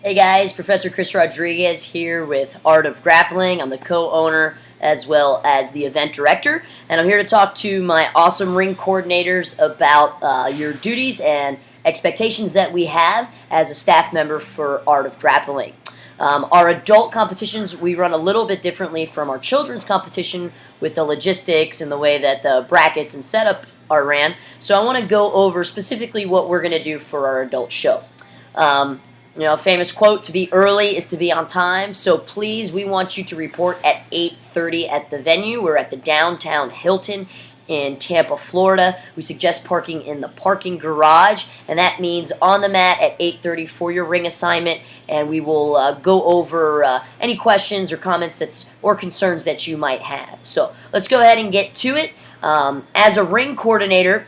Hey guys, Professor Chris Rodriguez here with Art of Grappling. I'm the co-owner as well as the event director, and I'm here to talk to my awesome ring coordinators about your duties and expectations that we have as a staff member for Art of Grappling. Our adult competitions, we run a little bit differently from our children's competition with the logistics and the way that the brackets and setup are ran. So I want to go over specifically what we're going to do for our adult show. A famous quote, to be early is to be on time, so please, we want you to report at 8:30 at the venue. We're at the downtown Hilton in Tampa, Florida. We suggest parking in the parking garage, and that means on the mat at 8:30 for your ring assignment, and we will go over any questions or comments or concerns that you might have. So let's go ahead and get to it. As a ring coordinator,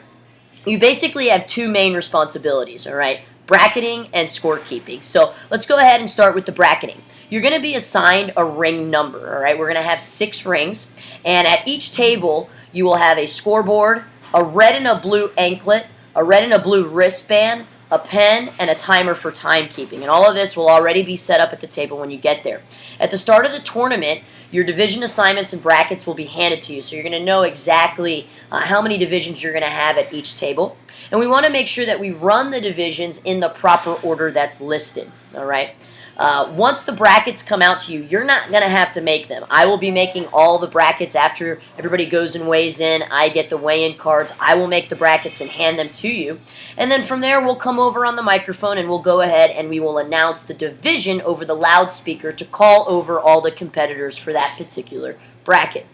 you basically have two main responsibilities, all right? Bracketing and scorekeeping. So let's go ahead and start with the bracketing. You're going to be assigned a ring number, all right? We're going to have 6 rings, and at each table you will have a scoreboard, a red and a blue anklet, a red and a blue wristband, a pen, and a timer for timekeeping. And all of this will already be set up at the table when you get there. At the start of the tournament, your division assignments and brackets will be handed to you, so you're going to know exactly how many divisions you're going to have at each table. And we want to make sure that we run the divisions in the proper order that's listed, all right? Once the brackets come out to you, you're not going to have to make them. I will be making all the brackets after everybody goes and weighs in. I get the weigh-in cards. I will make the brackets and hand them to you. And then from there, we'll come over on the microphone and we'll go ahead and we will announce the division over the loudspeaker to call over all the competitors for that particular bracket.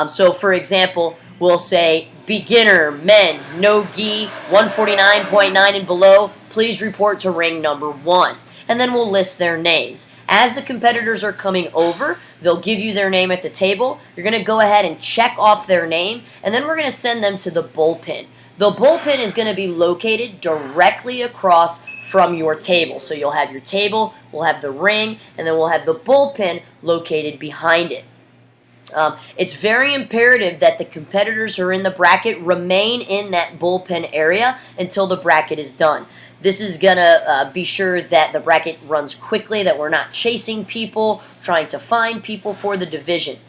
So, for example, we'll say beginner, men's, no gi, 149.9 and below, please report to ring number 1. And then we'll list their names. As the competitors are coming over, they'll give you their name at the table. You're going to go ahead and check off their name, and then we're going to send them to the bullpen. The bullpen is going to be located directly across from your table. So you'll have your table, we'll have the ring, and then we'll have the bullpen located behind it. It's very imperative that the competitors who are in the bracket remain in that bullpen area until the bracket is done. This is going to be sure that the bracket runs quickly, that we're not chasing people, trying to find people for the division.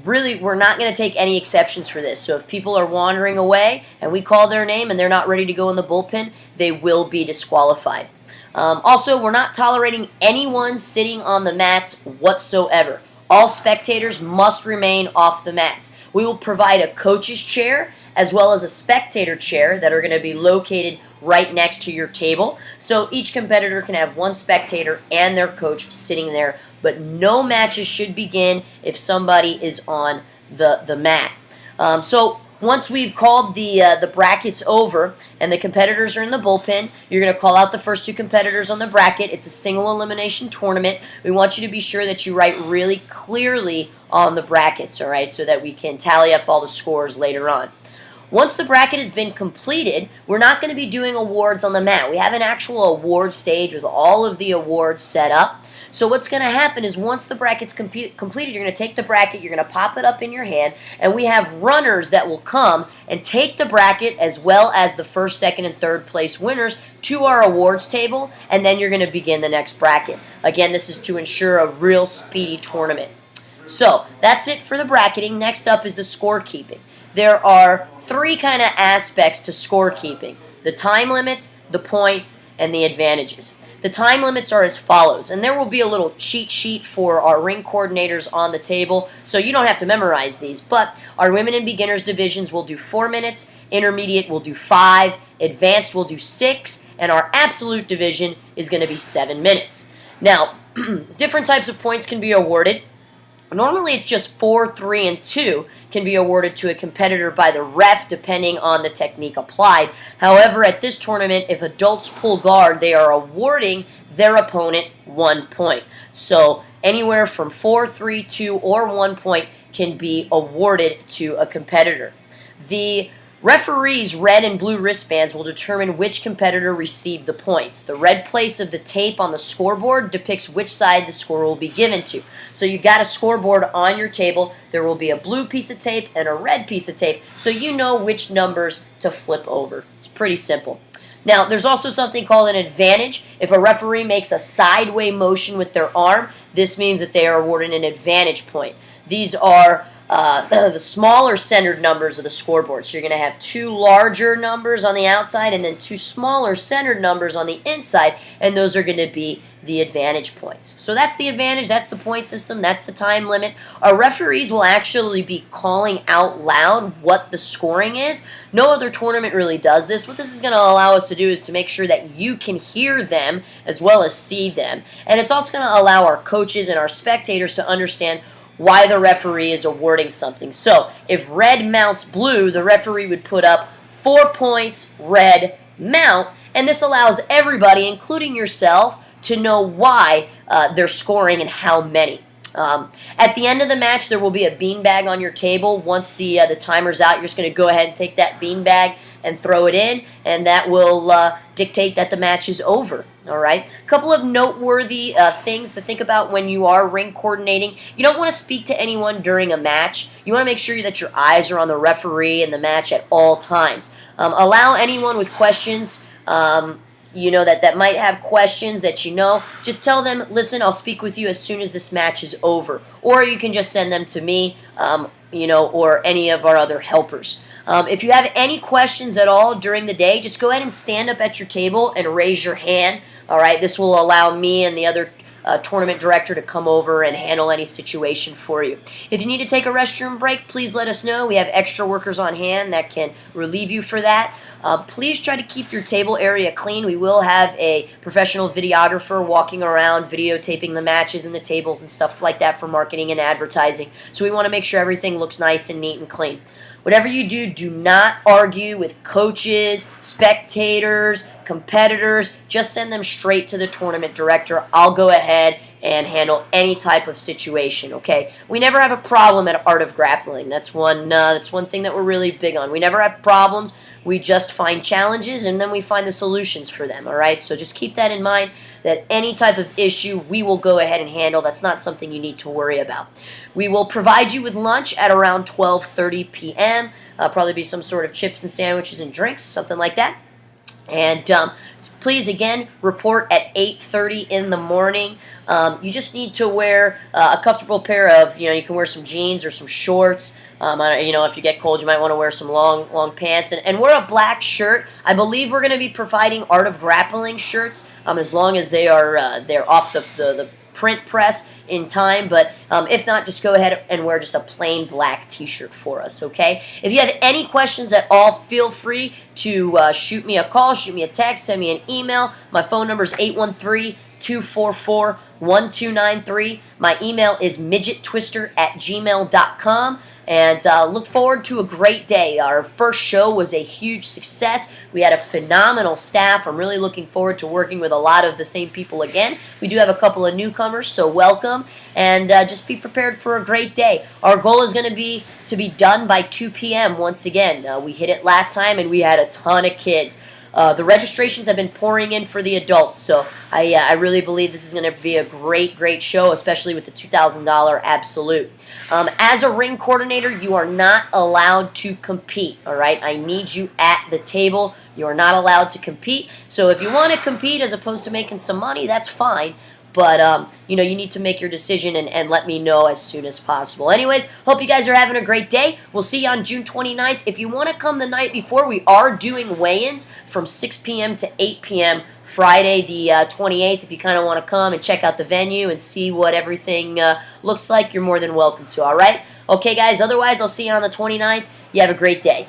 Really, we're not going to take any exceptions for this. So if people are wandering away and we call their name and they're not ready to go in the bullpen, they will be disqualified. Also, we're not tolerating anyone sitting on the mats whatsoever. All spectators must remain off the mats. We will provide a coach's chair as well as a spectator chair that are going to be located right next to your table. So each competitor can have one spectator and their coach sitting there, but no matches should begin if somebody is on the mat. So once we've called the brackets over and the competitors are in the bullpen, you're going to call out the first 2 competitors on the bracket. It's a single elimination tournament. We want you to be sure that you write really clearly on the brackets, all right, so that we can tally up all the scores later on. Once the bracket has been completed, we're not going to be doing awards on the mat. We have an actual award stage with all of the awards set up. So what's going to happen is once the bracket's completed, you're going to take the bracket, you're going to pop it up in your hand, and we have runners that will come and take the bracket as well as the first, second, and third place winners to our awards table, and then you're going to begin the next bracket. Again, this is to ensure a real speedy tournament. So that's it for the bracketing. Next up is the scorekeeping. There are 3 kind of aspects to scorekeeping: the time limits, the points, and the advantages. The time limits are as follows, and there will be a little cheat sheet for our ring coordinators on the table, so you don't have to memorize these, but our women and beginners divisions will do 4 minutes, intermediate will do 5, advanced will do 6, and our absolute division is going to be 7 minutes. Now, different types of points can be awarded. Normally it's just 4, 3, and 2 can be awarded to a competitor by the ref depending on the technique applied. However, at this tournament, if adults pull guard, they are awarding their opponent 1 point. So anywhere from 4, 3, 2, or 1 point can be awarded to a competitor. The referees' red and blue wristbands will determine which competitor received the points. The red place of the tape on the scoreboard depicts which side the score will be given to. So you've got a scoreboard on your table. There will be a blue piece of tape and a red piece of tape, so you know which numbers to flip over. It's pretty simple. Now, there's also something called an advantage. If a referee makes a sideway motion with their arm, this means that they are awarded an advantage point. These are the smaller centered numbers of the scoreboard. So you're going to have two larger numbers on the outside and then two smaller centered numbers on the inside, and those are going to be the advantage points. So that's the advantage, that's the point system, that's the time limit. Our referees will actually be calling out loud what the scoring is. No other tournament really does this. What this is going to allow us to do is to make sure that you can hear them as well as see them. And it's also going to allow our coaches and our spectators to understand why the referee is awarding something. So if red mounts blue, the referee would put up 4 points, red mount, and this allows everybody, including yourself, to know why they're scoring and how many. At the end of the match, there will be a beanbag on your table. Once the timer's out, you're just going to go ahead and take that beanbag and throw it in, and that will dictate that the match is over. All right. A couple of noteworthy things to think about when you are ring coordinating. You don't want to speak to anyone during a match. You want to make sure that your eyes are on the referee and the match at all times. Allow anyone with questions. That might have questions that just tell them, listen, I'll speak with you as soon as this match is over. Or you can just send them to me, or any of our other helpers. If you have any questions at all during the day, just go ahead and stand up at your table and raise your hand. All right, this will allow me and the other tournament director to come over and handle any situation for you. If you need to take a restroom break, please let us know. We have extra workers on hand that can relieve you for that. Please try to keep your table area clean. We will have a professional videographer walking around videotaping the matches and the tables and stuff like that for marketing and advertising. So we want to make sure everything looks nice and neat and clean. Whatever you do, do not argue with coaches, spectators, competitors. Just send them straight to the tournament director. I'll go ahead and handle any type of situation, okay? We never have a problem at Art of Grappling. That's one thing that we're really big on. We never have problems. We just find challenges, and then we find the solutions for them, all right? So just keep that in mind, that any type of issue we will go ahead and handle. That's not something you need to worry about. We will provide you with lunch at around 12:30 p.m. Probably be some sort of chips and sandwiches and drinks, something like that. And please, again, report at 8:30 in the morning. You just need to wear a comfortable pair of, you can wear some jeans or some shorts. If you get cold, you might want to wear some long pants. And wear a black shirt. I believe we're going to be providing Art of Grappling shirts as long as they're off the print press in time, but if not, just go ahead and wear just a plain black t-shirt for us, okay? If you have any questions at all, feel free to shoot me a call, shoot me a text, send me an email. My phone number is 813-244-1293. My email is midgettwister@gmail.com. And look forward to a great day. Our first show was a huge success. We had a phenomenal staff. I'm really looking forward to working with a lot of the same people again. We do have a couple of newcomers, so welcome. And just be prepared for a great day. Our goal is going to be done by 2 p.m. once again. We hit it last time, and we had a ton of kids. The registrations have been pouring in for the adults, so I really believe this is going to be a great show, especially with the $2,000 absolute. As a ring coordinator, you are not allowed to compete, all right? I need you at the table. You are not allowed to compete. So if you want to compete as opposed to making some money, that's fine. But, you need to make your decision and let me know as soon as possible. Anyways, hope you guys are having a great day. We'll see you on June 29th. If you want to come the night before, we are doing weigh-ins from 6 p.m. to 8 p.m. Friday the 28th. If you kind of want to come and check out the venue and see what everything looks like, you're more than welcome to, all right? Okay, guys, otherwise, I'll see you on the 29th. You have a great day.